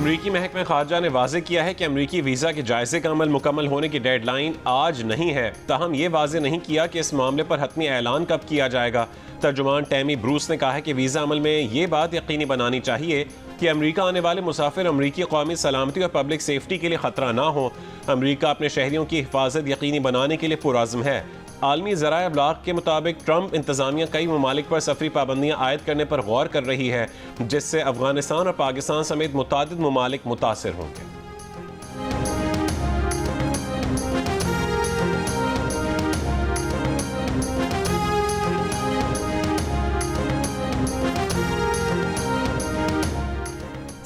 अमरीकी महकमा खारजा ने वाज़ेह किया है कि अमरीकी वीज़ा के जायजे का अमल मुकम्मल होने की डेडलाइन आज नहीं है। ताहम ये वाज़ेह नहीं किया कि इस मामले पर हतमी ऐलान कब किया जाएगा। तर्जुमान टैमी ब्रूस ने कहा है कि वीज़ा अमल में ये बात यकीनी बनानी चाहिए कि अमरीका आने वाले मुसाफिर अमरीकी कौमी सलामती और पब्लिक सेफ्टी के लिए ख़तरा ना हो। अमरीका अपने शहरियों की हिफाजत यकीनी बनाने के लिए पुरअज़्म है। आलमी ज़राए अबलाग के मुताबिक ट्रंप इंतज़ामिया कई ममालिक पर सफरी पाबंदियाँ आयद करने पर गौर कर रही है, जिससे अफगानिस्तान और पाकिस्तान समेत मुतादिद ममालिक मुतासिर होंगे।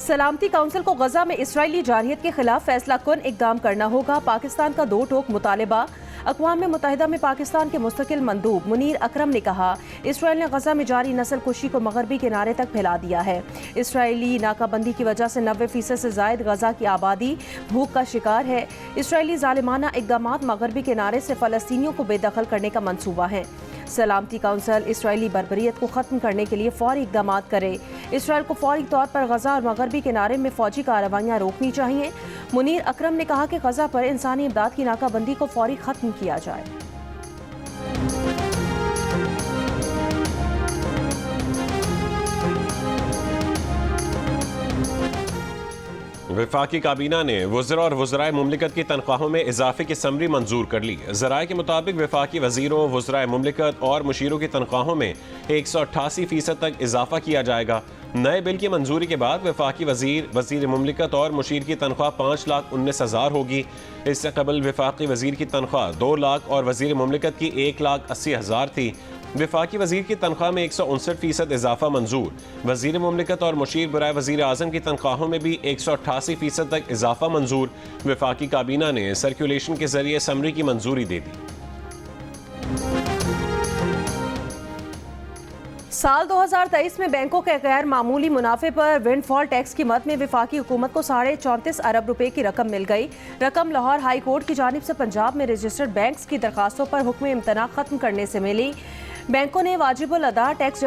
सलामती काउंसिल को गजा में इसराइली जारहियत के खिलाफ फैसला कुन इकदाम करना होगा। पाकिस्तान का दो टोक मुतालबा। अक़वाम मुत्तहिदा में पाकिस्तान के मुस्तकिल मंदूब मुनीर अकरम ने कहा, इसराइल ने गजा में जारी नस्ल कुशी को मगरबी किनारे तक फैला दिया है। इसराइली नाकाबंदी की वजह से 90% से जायद गजा की आबादी भूख का शिकार है। इसराइली जालिमाना इक़दाम मगरबी किनारे से फ़लस्तीनियों को बेदखल करने का मंसूबा है। सलामती काउंसिल इसराइली बर्बरियत को ख़त्म करने के लिए फ़ौरी इक़दाम करे। इसराइल को फ़ौरी तौर पर गजा और मगरबी किनारे में फ़ौजी कार्रवाइयाँ रोकनी चाहिए। मुनीर अकरम ने कहा कि गजा पर इंसानी इमदाद की नाकाबंदी को फ़ौरी ख़त्म किया जाए। वफाकी काबीना ने वज़रा और वज़राए मुमलिकत की तनख्वाहों में इजाफे की समरी मंजूर कर ली। ज़राए के मुताबिक वफाकी वज़ीरों, वज़राए मुमलिकत और मुशीरों की तनख्वाहों में 188% तक इजाफा किया जाएगा। नए बिल की मंजूरी के बाद वफाकी वज़ीर, वज़ीर मुमलिकत और मुशीर की तनख्वाह 5,19,000 होगी। इससे कबल वफाकी वज़ीर की तनख्वाह 2 लाख और वज़ीर मुमलिकत की 1,80,000 थी। वफाकी वज़ीर की तनख्वाह में 159% इजाफा मंजूर। वज़ीर मुमलिकत और मुशीर बराए वज़ीर आज़म की तनख्वाहों में भी 188% तक इजाफा मंजूर। वफाकी काबीना ने सर्कुलेशन के जरिए समरी की मंजूरी दे दी। साल 2023 में बैंकों के गैर मामूली मुनाफे पर विंडफॉल टैक्स की मद में वफाकी हुकूमत को 34.5 अरब रुपए की रकम मिल गई। रकम लाहौर हाई कोर्ट की जानिब से पंजाब में रजिस्टर्ड बैंक्स की दरखास्तों पर हुक्म इम्तना खत्म करने से मिली। बैंकों ने वाजिबुल अदा टैक्स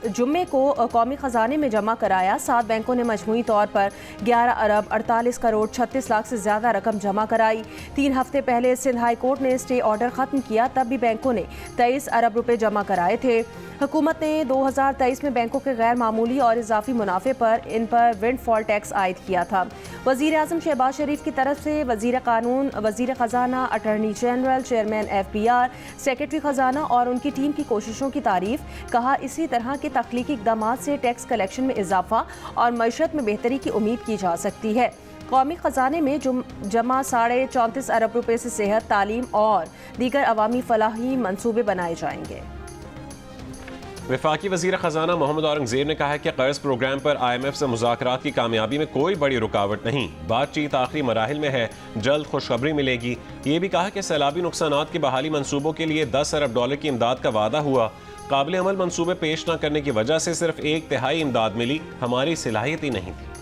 जुम्मे को कौमी खजाने में जमा कराया। 7 बैंकों ने मजमूई तौर पर 11 अरब 48 करोड़ 36 लाख से ज्यादा रकम जमा कराई। 3 हफ्ते पहले सिंध हाई कोर्ट ने स्टे ऑर्डर खत्म किया, तब भी बैंकों ने 23 अरब रुपए जमा कराए थे। हुकूमत ने 2023 में बैंकों के गैर मामूली और इजाफी मुनाफे पर इन पर विंडफॉल टैक्स आयद किया था। वज़ीर आज़म शहबाज शरीफ की तरफ से वज़ीर कानून, वज़ीर ख़जाना, attorney general, chairman FBR, secretary ख़जाना और उनकी टीम की कोशिशों की तारीफ। कहा, इसी तरह के तख्लीकी इक़दामात से टैक्स कलेक्शन में इजाफा और मईशत में बेहतरी की उम्मीद की जा सकती है। कौमी ख़जाने में जमा 34.5 अरब रुपए से सेहत, तालीम और दीगर अवामी फलाही मंसूबे बनाए जाएंगे। वफाकी वज़ीर ख़जाना मोहम्मद औरंगज़ेब ने कहा है कि कर्ज प्रोग्राम पर IMF से मुज़ाकरात की कामयाबी में कोई बड़ी रुकावट नहीं, बातचीत आखिरी मराहिल में है, जल्द खुशखबरी मिलेगी। ये भी कहा कि सैलाबी नुकसानात की बहाली मंसूबों के लिए 10 अरब डॉलर की इमदाद का वादा हुआ। काबिल अमल मंसूबे पेश न करने की वजह से सिर्फ 1/3 इमदाद मिली, हमारी सलाहियत ही नहीं थी।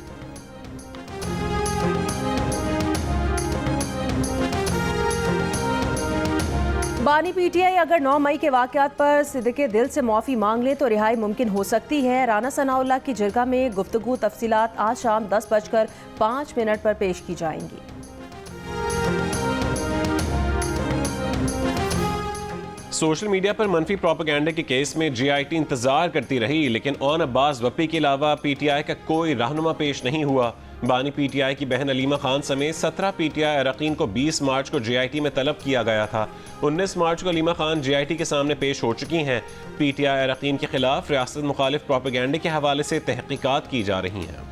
बानी PTI अगर 9 मई के वाक़यात पर सिद्दक़े दिल से माफ़ी मांग ले तो रिहाई मुमकिन हो सकती है। राना सनाउल्लाह की जिरगा में गुफ्तगू तफसीलात आज शाम 10:05 पर पेश की जाएंगी। सोशल मीडिया पर मनफी प्रोपेगेंडा के केस में GIT इंतजार करती रही, लेकिन ओन अब्बास वप्पी के अलावा PTI का कोई रहनुमा पेश नहीं हुआ। बानी PTI की बहन अलीमा खान समेत 17 PTI अरकान को 20 मार्च को GIT में तलब किया गया था। 19 मार्च को अलीमा खान GIT के सामने पेश हो चुकी हैं। PTI अरकान के खिलाफ रियासत मुखालिफ प्रोपेगेंडे के हवाले से तहकीकात की जा रही हैं।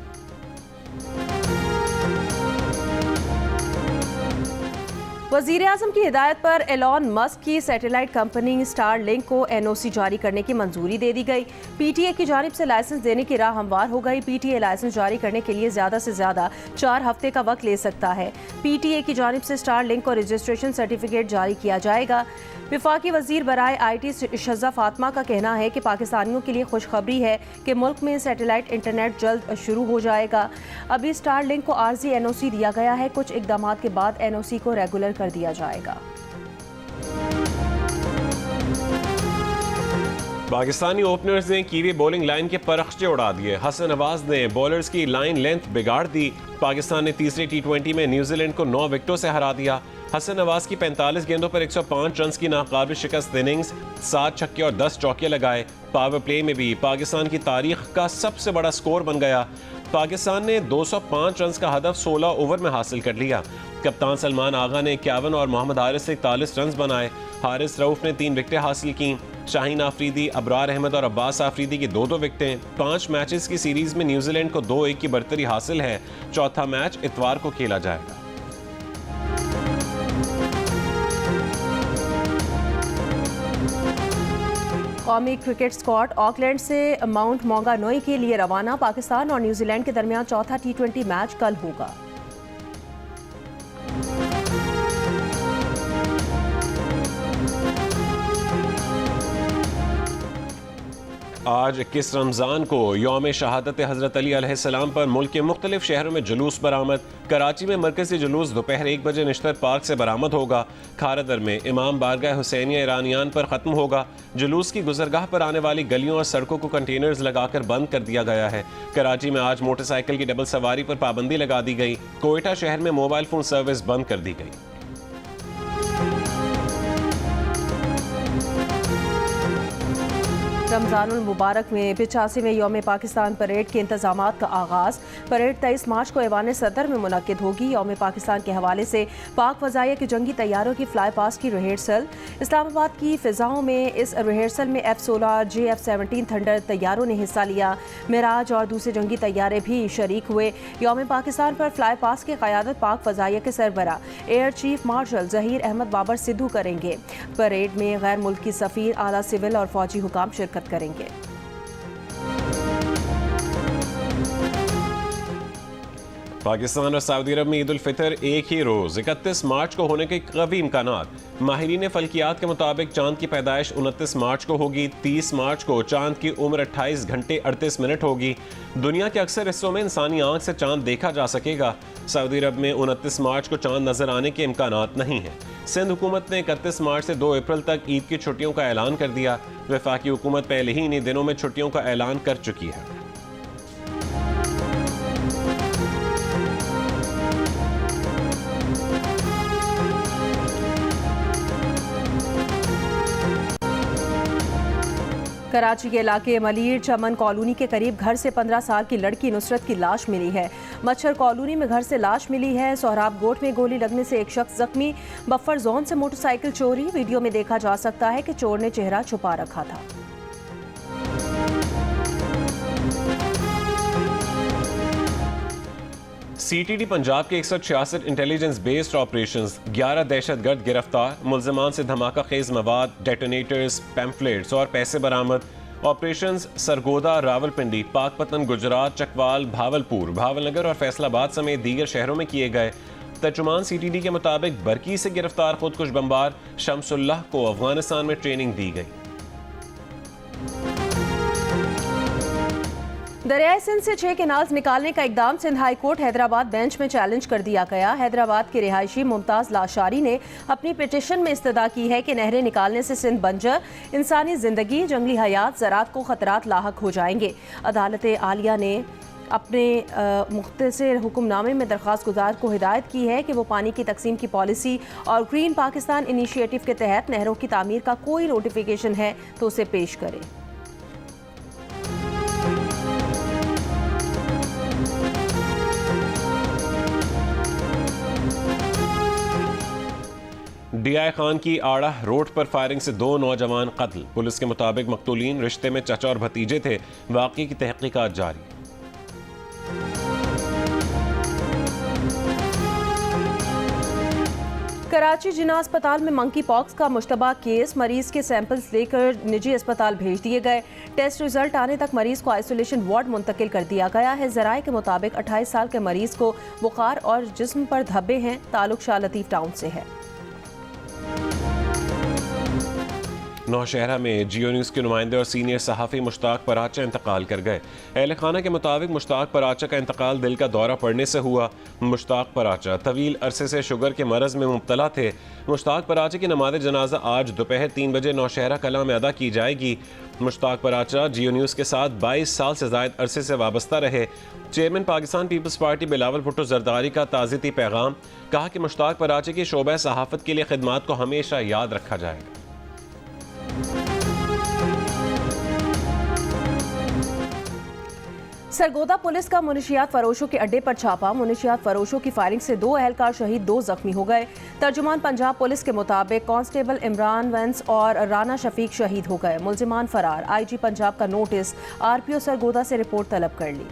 वज़ीर आज़म की हिदायत पर एलॉन मस्क की सैटेलाइट कंपनी स्टारलिंक को NOC जारी करने की मंजूरी दे दी गई। PTA की जानिब से लाइसेंस देने की राह हमवार हो गई। PTA लाइसेंस जारी करने के लिए ज़्यादा से ज़्यादा 4 हफ्ते का वक्त ले सकता है। PTA की जानिब से स्टारलिंक को रजिस्ट्रेशन सर्टिफिकेट जारी किया जाएगा। वफाकी वज़ीर बराए IT शज़ा फातिमा का कहना है कि पाकिस्तानियों के लिए खुशखबरी है कि मुल्क में सैटेलाइट इंटरनेट जल्द शुरू हो जाएगा। अभी स्टारलिंक को आर्जी NOC दिया गया है, कुछ इक़दामात के बाद NOC को रेगुलर कर दिया जाएगा। पाकिस्तानी ओपनर्स ने कीवी बॉलिंग लाइन के परखचे उड़ा दिए। हसन नवाज ने बॉलर्स की लाइन लेंथ बिगाड़ दी। पाकिस्तान ने तीसरे टी20 में न्यूजीलैंड को 9 विकेटों से हरा दिया। हसन नवाज की 45 गेंदों पर 105 रन की नाकाबिल शिकस्त इनिंग्स, 7 छक्के और 10 चौके लगाए। पावर प्ले में भी पाकिस्तान की तारीख का सबसे बड़ा स्कोर बन गया। पाकिस्तान ने 205 रन का हदफ 16 ओवर में हासिल कर लिया। कप्तान सलमान आगा ने 51 और मोहम्मद हारिस ने 41 रन बनाए। हारिस रऊफ ने 3 विकेटें हासिल की। शाहीन आफरीदी, अबरार अहमद और अब्बास आफरीदी की 2-2 विकेटें। 5 मैचेस की सीरीज में न्यूजीलैंड को 2-1 की बढ़तरी हासिल है। चौथा मैच इतवार को खेला जाएगा। कौमी क्रिकेट स्क्वाड ऑकलैंड से माउंट मौंगानुई के लिए रवाना। पाकिस्तान और न्यूजीलैंड के दरमियान चौथा टी20 मैच कल होगा। आज 21 रमज़ान को यौम शहादत हज़रत अली अलैहिस्सलाम पर मुल्क के मुख्तलिफ शहरों में जुलूस बरामद। कराची में मरकज़ी जुलूस दोपहर 1 बजे निश्तर पार्क से बरामद होगा। खारदर में इमाम बारगाह हुसैनिया ईरानियान पर ख़त्म होगा। जुलूस की गुजरगाह पर आने वाली गलियों और सड़कों को कंटेनर्स लगाकर बंद कर दिया गया है। कराची में आज मोटरसाइकिल की डबल सवारी पर पाबंदी लगा दी गई। कोयटा शहर में मोबाइल फ़ोन सर्विस बंद कर दी गई। रमज़ानुल मुबारक में 85वें यौम पाकिस्तान परेड के इंतजामात का आगाज़। परेड 23 मार्च को ऐवान सदर में मुनक्किद होगी। यौम पाकिस्तान के हवाले से पाक फ़ज़ाइया के जंगी तैयारों की फ्लाई पास की रिहर्सल। इस्लामाबाद की फ़िज़ाओं में इस रिहर्सल में F-16 JF-17 थंडर तैयारों ने हिस्सा लिया। मिराज और दूसरे जंगी तैयारे भी शरीक हुए। यौम पाकिस्तान पर फ्लाई पास की क़यादत पाक फ़ज़ाइया के सरबरा air chief marshal Zaheer Ahmed Babar Sidhu करेंगे। परेड में गैर मुल्की सफ़ीर, आला सिविल और फ़ौजी हुकाम शिरकत करेंगे। पाकिस्तान और सऊदी अरब में ईद उल फितर एक ही रोज़ 31 मार्च को होने के कवी इम्कानात। माहिरीन फल्कियात के मुताबिक चांद की पैदाइश 29 मार्च को होगी। 30 मार्च को चांद की उम्र 28 घंटे 38 मिनट होगी। दुनिया के अक्सर हिस्सों में इंसानी आंख से चांद देखा जा सकेगा। सऊदी अरब में 29 मार्च को चांद नजर आने के इम्कानात नहीं हैं। सिंध हुकूमत ने 31 मार्च से 2 अप्रैल तक ईद की छुट्टियों का ऐलान कर दिया। वफाकी हुकूमत पहले ही इन्हीं दिनों में छुट्टियों का ऐलान कर चुकी है। कराची के इलाके मलीर चमन कॉलोनी के करीब घर से 15 साल की लड़की नुसरत की लाश मिली है। मच्छर कॉलोनी में घर से लाश मिली है। सोहराब गोट में गोली लगने से एक शख्स जख्मी। बफर जोन से मोटरसाइकिल चोरी। वीडियो में देखा जा सकता है कि चोर ने चेहरा छुपा रखा था। CTD पंजाब के 166 इंटेलिजेंस बेस्ड ऑपरेशंस, 11 दहशतगर्द गिरफ्तार। मुल्जिमान से धमाका खेज मवाद, डेटोनेटर्स, पैम्फलेट्स और पैसे बरामद। ऑपरेशंस सरगोदा, रावलपिंडी, पाकपतन, गुजरात, चकवाल, भावलपुर, भावलनगर और फैसलाबाद समेत दीगर शहरों में किए गए। तर्जुमान CTD के मुताबिक बरकी से गिरफ्तार खुदकुश बमबार शमसुल्लाह को अफगानिस्तान में ट्रेनिंग दी गई। दरियाए सिंध से 6 केनाल्स निकालने का इकदाम Sindh high court Hyderabad bench में चैलेंज कर दिया गया। हैदराबाद के रिहायशी मुमताज़ लाशारी ने अपनी पिटीशन में इस्तदा की है कि नहरें निकालने से सिंध बंजर, इंसानी जिंदगी, जंगली हयात, ज़राअत को खतरात लाहक हो जाएंगे। अदालत आलिया ने अपने मुख्तसर हुक्मनामे में दरख्वास्त गुजार को हिदायत की है कि वो पानी की तकसीम की पॉलिसी और ग्रीन पाकिस्तान इनिशिएटिव के तहत नहरों की तामीर का कोई नोटिफिकेशन है तो उसे पेश करे। DI खान की आड़ा रोड पर फायरिंग से 2 नौजवान कत्ल। पुलिस के मुताबिक मकतूलीन रिश्ते में चाचा और भतीजे थे। वाक़ई की तहकीकात जारी। कराची जिना अस्पताल में मंकी पॉक्स का मुश्तबा केस। मरीज के सैंपल्स लेकर निजी अस्पताल भेज दिए गए। टेस्ट रिजल्ट आने तक मरीज को आइसोलेशन वार्ड मुंतकिल कर दिया गया है। ज़राए के मुताबिक 28 साल के मरीज को बुखार और जिस्म पर धब्बे हैं। ताल्लुक शाह लतीफ टाउन से है। नौशहरा में जियो न्यूज़ के नुमाइंदे और सीनियर सहाफ़ी मुश्ताक पराचा इंतकाल कर गए। अहल खाना के मुताबिक मुश्ताक पराचा का इंतकाल दिल का दौरा पड़ने से हुआ। मुश्ताक पराचा तवील अरसे से शुगर के मरज़ में मुब्तला थे। मुश्ताक पराचा की नमाज जनाजा आज दोपहर 3 बजे नौशहरा कला में अदा की जाएगी। मुश्ताक पराचा जियो न्यूज़ के साथ 22 साल से ज़ायद अरसे से वाबस्ता रहे। चेयरमैन पाकिस्तान पीपल्स पार्टी बिलावल भुट्टो जरदारी का ताज़ियती पैगाम, कहा कि मुश्ताक पराचा की शोबा सहाफ़त के लिए खिदमात को हमेशा याद रखा जाएगा। सरगोदा पुलिस का मुनशियात फरोशों के अड्डे पर छापा। मुनशियात फरोशों की फायरिंग से 2 एहलकार शहीद, 2 जख्मी हो गए। तर्जुमान पंजाब पुलिस के मुताबिक कांस्टेबल इमरान वेंस और राना शफीक शहीद हो गए। मुलजिमान फरार। IG पंजाब का नोटिस, RPO सरगोदा से रिपोर्ट तलब कर ली।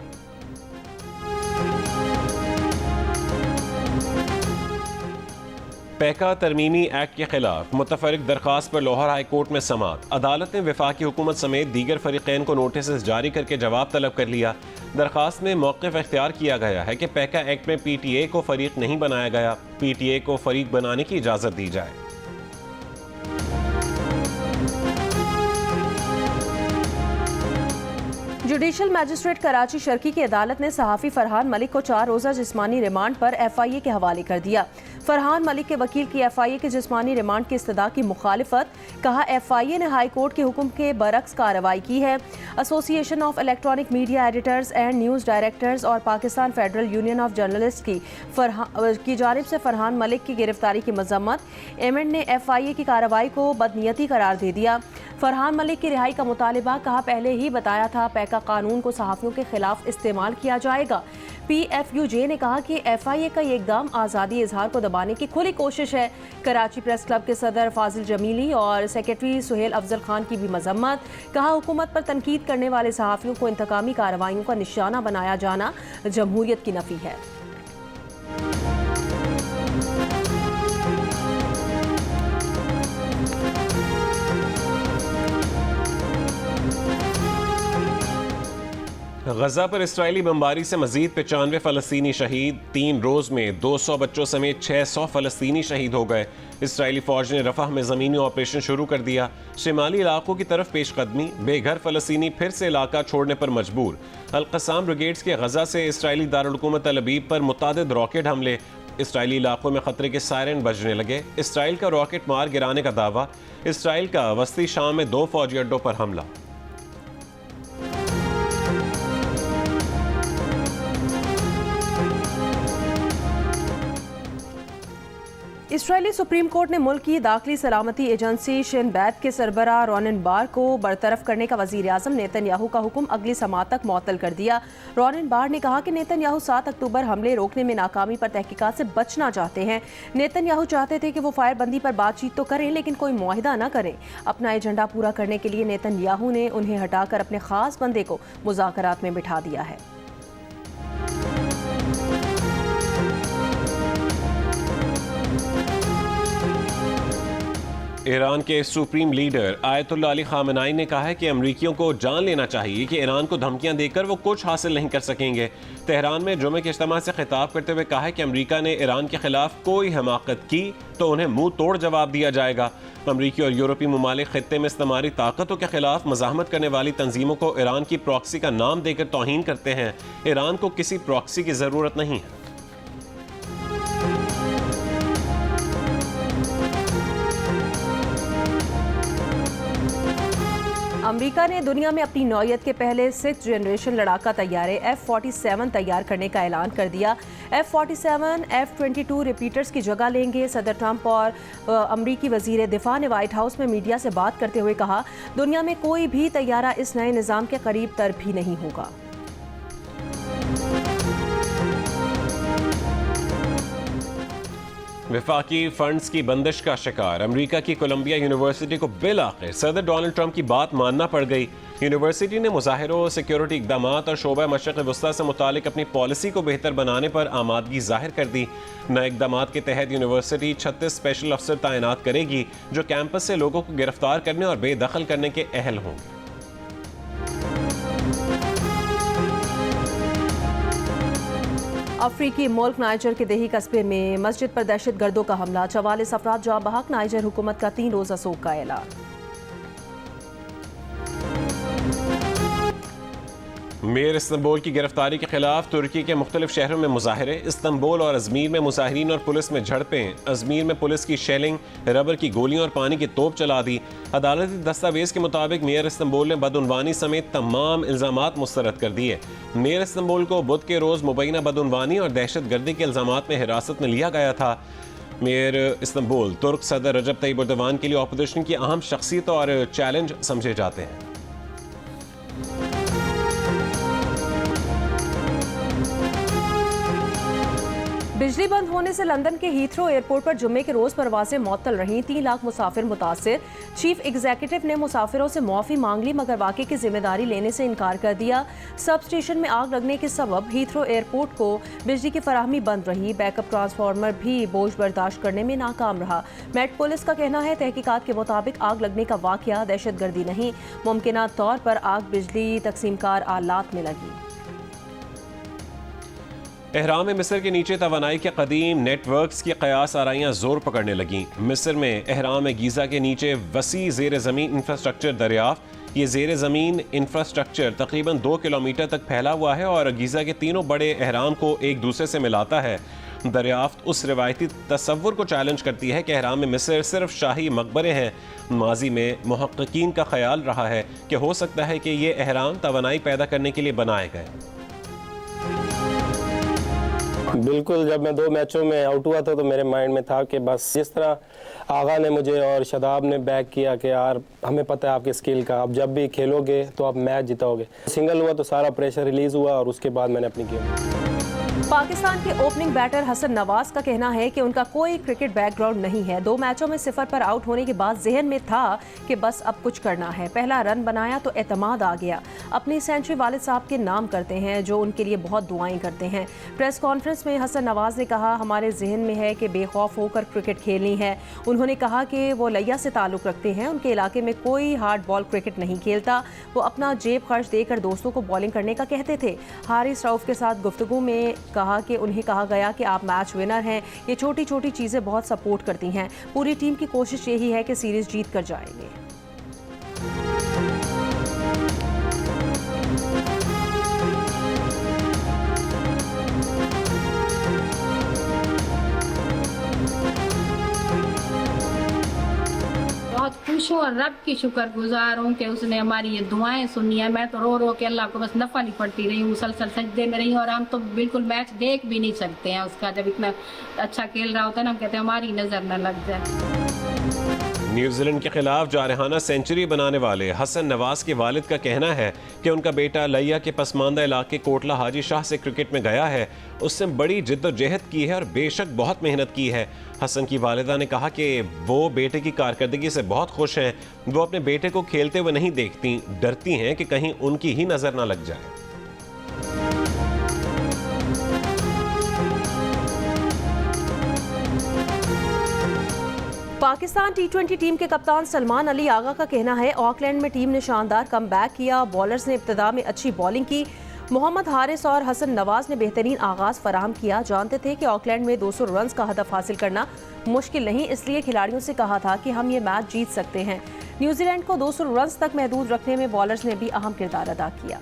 पैका तरमीमी एक्ट के खिलाफ मुतफरिक दरखास्त पर लाहौर हाई कोर्ट में समाअत। अदालत ने वफाकी हुकूमत समेत दीगर फरीकैन को नोटिस जारी करके जवाब तलब कर लिया। दरखास्त में मौक़िफ़ इख्तियार किया गया है कि पैका एक्ट में PTA को फरीक नहीं बनाया गया, PTA को फरीक बनाने की इजाज़त दी जाए। जुडिशल मैजिस्ट्रेट कराची शर्की की अदालत ने सहाफ़ी फरहान मलिक को 4 रोज़ा जिस्मानी रिमांड पर FIA के हवाले कर दिया। फरहान मलिक के वकील की FIA के जिस्मानी रिमांड की इस्तदा की मुखालिफत, कहा FIA ने हाई कोर्ट के हुक्म के बरक्स कार्रवाई की है। Association of electronic media editors and news directors और Pakistan federal union of journalist की जानिब से फरहान मलिक की गिरफ्तारी की मजम्मत। एमेंड ने FIA की कार्रवाई को बदनीयती करार दे दिया। फरहान मलिक की रिहाई का मुतालिबा, कहा पहले ही बताया था पैका कानून को सहाफ़ियों के खिलाफ इस्तेमाल किया जाएगा। PFUJ ने कहा कि FIA का ये इक़दाम आज़ादी इजहार को दबाने की खुली कोशिश है। कराची प्रेस क्लब के सदर फाजिल जमीली और सेक्रेटरी सुहेल अफजल खान की भी मजम्मत, कहा हुकूमत पर तनकीद करने वाले सहाफ़ियों को इंतकामी कार्रवाइयों का निशाना बनाया जाना जमहूरियत की नफ़ी है। गजा पर इसराइली बमबारी से मजीद 95 फ़लस्तीनी शहीद। 3 रोज़ में 200 बच्चों समेत 600 फ़लस्तीनी शहीद हो गए। इसराइली फ़ौज ने रफ़ह में ज़मीनी ऑपरेशन शुरू कर दिया। शिमाली इलाकों की तरफ पेशकदमी, बेघर फ़लस्तीनी फिर से इलाका छोड़ने पर मजबूर। अल-क़स्साम ब्रिगेड्स के गजा से इसराइली दारुल हुकूमत तल अबीब पर मुतादिद रॉकेट हमले। इसराइली इलाकों में खतरे के सायरन बजने लगे। इसराइल का रॉकेट मार गिराने का दावा। इसराइल का वस्ती शाम में 2 फ़ौजी अड्डों पर हमला। इसराइली सुप्रीम कोर्ट ने मुल्क की दाखिली सलामती एजेंसी शिन बैत के सरबराह रोनिन बार को बरतरफ करने का वज़ीर आज़म नेतन्याहू का हुक्म अगली समाअत तक मुअत्तल कर दिया। रोनिन बार ने कहा कि नेतन्याहू 7 अक्टूबर हमले रोकने में नाकामी पर तहकीकात से बचना चाहते हैं। नेतन्याहू चाहते थे कि वो फायरबंदी पर बातचीत तो करें, लेकिन कोई मुआहिदा न करें। अपना एजेंडा पूरा करने के लिए नेतन्याहू ने उन्हें हटाकर अपने खास बंदे को मुज़ाकरात में बिठा दिया है। ईरान के supreme leader Ayatollah Ali Khamenei ने कहा है कि अमरीकियों को जान लेना चाहिए कि ईरान को धमकियां देकर वो कुछ हासिल नहीं कर सकेंगे। तेहरान में जुमे के इज्तिमा से खिताब करते हुए कहा है कि अमरीका ने ईरान के खिलाफ कोई हमाकत की तो उन्हें मुंह तोड़ जवाब दिया जाएगा। अमरीकी और यूरोपीय ममालिक खित्ते में इस्तेमारी ताकतों के खिलाफ मज़ाहमत करने वाली तंजीमों को ईरान की प्रॉक्सी का नाम देकर तौहीन करते हैं। ईरान को किसी प्रॉक्सी की ज़रूरत नहीं है। अमेरिका ने दुनिया में अपनी नौयत के पहले 6th जनरेशन लड़ाका तैयारे F-47 तैयार करने का ऐलान कर दिया। F-47 F-22 रिपीटर्स की जगह लेंगे। सदर ट्रंप और अमरीकी वजीर दिफा ने व्हाइट हाउस में मीडिया से बात करते हुए कहा, दुनिया में कोई भी तैयारा इस नए निज़ाम के करीब तर भी नहीं होगा। वफाकी फंड्स की बंदिश का शिकार अमेरिका की कोलंबिया यूनिवर्सिटी को बिल आखिर सदर डोनाल्ड ट्रंप की बात मानना पड़ गई। यूनिवर्सिटी ने मुजाहिरों, सिक्योरिटी इक़दामात और शोबा मशरिक़ वस्ता से मुतालिक अपनी पॉलिसी को बेहतर बनाने पर आमादगी जाहिर कर दी। नए इक़दामात के तहत यूनिवर्सिटी 36 स्पेशल अफसर तैनात करेगी जो कैंपस से लोगों को गिरफ्तार करने और बेदखल करने के अहल होंगे। अफ्रीकी मुल्क नाइजर के देही कस्बे में मस्जिद पर दहशत गर्दों का हमला, 44 अफराद जाँ बहक। नाइजर हुकूमत का 3 रोज़ा सोग का ऐलान। मेयर इस्तांबुल की गिरफ्तारी के खिलाफ तुर्की के मुख्तलिफ शहरों में मुजाहरे। इस्तांबुल और अजमीर में मुजाहिरीन और पुलिस में झड़पें। अजमीर में पुलिस की शेलिंग, रबर की गोलियां और पानी की तोप चला दी। अदालती दस्तावेज के मुताबिक मेयर इस्तांबुल ने बदउनवानी समेत तमाम इल्जामात मुस्तरद कर दिए। मेयर इस्तांबुल को बुध के रोज मुबैना बदउनवानी और दहशत गर्दी के इल्जामात में हिरासत में लिया गया था। मेयर इस्तांबुल तुर्क सदर रजब तय्यिप एर्दोगान के लिए अपोजिशन की अहम शख्सियत और चैलेंज समझे जाते हैं। बिजली बंद होने से लंदन के हीथ्रो एयरपोर्ट पर जुम्मे के रोज परवाजें मअतल रहीं। 3 लाख मुसाफिर मुतासिर। चीफ एग्जीक्यूटिव ने मुसाफिरों से मुआफ़ी मांग ली मगर वाक़े की जिम्मेदारी लेने से इनकार कर दिया। सब स्टेशन में आग लगने के सबब हीथ्रो एयरपोर्ट को बिजली की फराहमी बंद रही। बैकअप ट्रांसफार्मर भी बोझ बर्दाश्त करने में नाकाम रहा। मेट पुलिस का कहना है तहकीकात के मुताबिक आग लगने का वाक़या दहशतगर्दी नहीं, मुमकिना तौर पर आग बिजली तकसीमकार आलात में लगी। एहराम मिस्र के नीचे तवानाई के कदीम नेटवर्क्स की कयास आराइयाँ जोर पकड़ने लगीं। मिस्र में एहराम गीज़ा के नीचे वसी ज़ेर ज़मीन इंफ्रास्ट्रक्चर दरियाफ्त। ये ज़ेर ज़मीन इंफ्रास्ट्रक्चर तकरीबन 2 किलोमीटर तक फैला हुआ है और गीज़ा के तीनों बड़े एहराम को एक दूसरे से मिलाता है। दरियाफ्त उस रिवायती तसव्वुर को चैलेंज करती है कि एहराम में मिस्र सिर्फ शाही मकबरे हैं। माजी में मुहक्किकीन का ख्याल रहा है कि हो सकता है कि ये एहराम तवानाई पैदा करने के लिए बनाए गए। बिल्कुल, जब मैं 2 मैचों में आउट हुआ था तो मेरे माइंड में था कि बस जिस तरह आगा ने मुझे और शदाब ने बैक किया कि यार हमें पता है आपके स्किल का, अब जब भी खेलोगे तो आप मैच जिताओगे। सिंगल हुआ तो सारा प्रेशर रिलीज़ हुआ और उसके बाद मैंने अपनी गेम। पाकिस्तान के ओपनिंग बैटर हसन नवाज का कहना है कि उनका कोई क्रिकेट बैकग्राउंड नहीं है। 2 मैचों में 0 पर आउट होने के बाद जहन में था कि बस अब कुछ करना है। पहला रन बनाया तो एतमाद आ गया। अपनी सेंचुरी वालिद साहब के नाम करते हैं जो उनके लिए बहुत दुआएं करते हैं। प्रेस कॉन्फ्रेंस में हसन नवाज ने कहा, हमारे जहन में है कि बेखौफ होकर क्रिकेट खेलनी है। उन्होंने कहा कि वो लैया से ताल्लुक़ रखते हैं, उनके इलाके में कोई हार्ड बॉल क्रिकेट नहीं खेलता। वो अपना जेब खर्च देकर दोस्तों को बॉलिंग करने का कहते थे। हारिस रऊफ के साथ गुफ्तगू में कहा कि उन्हें कहा गया कि आप मैच विनर हैं, ये छोटी छोटी चीज़ें बहुत सपोर्ट करती हैं। पूरी टीम की कोशिश यही है कि सीरीज जीत कर जाएंगे। बहुत खुश हूँ और रब की शुक्रगुजार हूँ कि उसने हमारी ये दुआएं सुनी है। मैं तो रो रो के अल्लाह को बस नफा नहीं पड़ती रही, मुसलसल सजदे में रही और हम तो बिल्कुल मैच देख भी नहीं सकते हैं उसका। जब इतना अच्छा खेल रहा होता है ना, हम कहते हैं हमारी नज़र न लग जाए। न्यूजीलैंड के खिलाफ जारहाना सेंचुरी बनाने वाले हसन नवाज के वालिद का कहना है कि उनका बेटा लैया के पसमानदा इलाके कोटला हाजी शाह से क्रिकेट में गया है। उसने बड़ी जिद्दोजहद की है और बेशक बहुत मेहनत की है। हसन की वालिदा ने कहा कि वो बेटे की कारकर्दगी से बहुत खुश हैं। वो अपने बेटे को खेलते हुए नहीं देखती, डरती हैं कि कहीं उनकी ही नज़र ना लग जाए। पाकिस्तान T20 टीम के कप्तान सलमान अली आगा का कहना है, ऑकलैंड में टीम ने शानदार कमबैक किया। बॉलर्स ने इब्तिदा में अच्छी बॉलिंग की। मोहम्मद हारिस और हसन नवाज ने बेहतरीन आगाज फराहम किया। जानते थे कि ऑकलैंड में 200 रन का हदफ हासिल करना मुश्किल नहीं, इसलिए खिलाड़ियों से कहा था कि हम ये मैच जीत सकते हैं। न्यूजीलैंड को 200 रन तक महदूद रखने में बॉलर्स ने भी अहम किरदार अदा किया।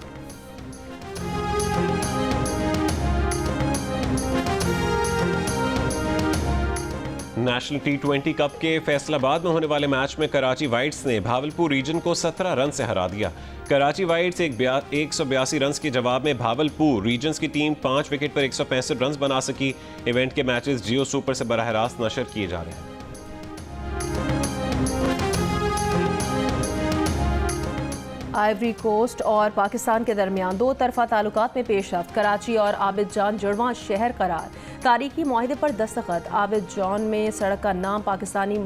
नेशनल T20 कप के फैसलाबाद में होने वाले मैच में कराची वाइट्स ने भावलपुर रीजन को 17 रन से हरा दिया। कराची वाइट्स 182 रन के जवाब में भावलपुर रीजन्स की टीम 5 विकेट पर 165 रन बना सकी। इवेंट के मैचेस जियो सुपर से बराह रास्त नशर किए जा रहे हैं। आइवरी कोस्ट और पाकिस्तान के दरमियान 2 तरफा ताल्लुकात में पेशरफ्त। कराची और आबिद जान जुड़वां शहर करार। तारीखी मुआहदे पर दस्तखत। आबिद जान में सड़क का नाम पाकिस्तानी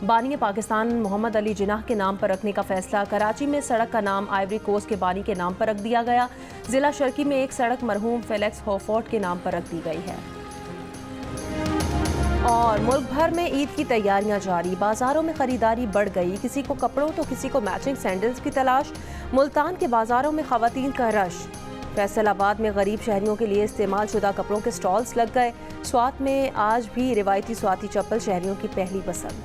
बानी पाकिस्तान मोहम्मद अली जिन्नाह के नाम पर रखने का फैसला। कराची में सड़क का नाम आइवरी कोस्ट के बानी के नाम पर रख दिया गया। जिला शर्की में एक सड़क मरहूम फेलेक्स होफोर्ड के नाम पर रख दी गई है। और मुल्क भर में ईद की तैयारियां जारी। बाजारों में खरीदारी बढ़ गई। किसी को कपड़ों तो किसी को मैचिंग सैंडल्स की तलाश। मुल्तान के बाजारों में खवातीन का रश। फैसलाबाद में गरीब शहरियों के लिए इस्तेमाल शुदा कपड़ों के स्टॉल्स लग गए। स्वात में आज भी रिवायती स्वाती चप्पल शहरियों की पहली पसंद।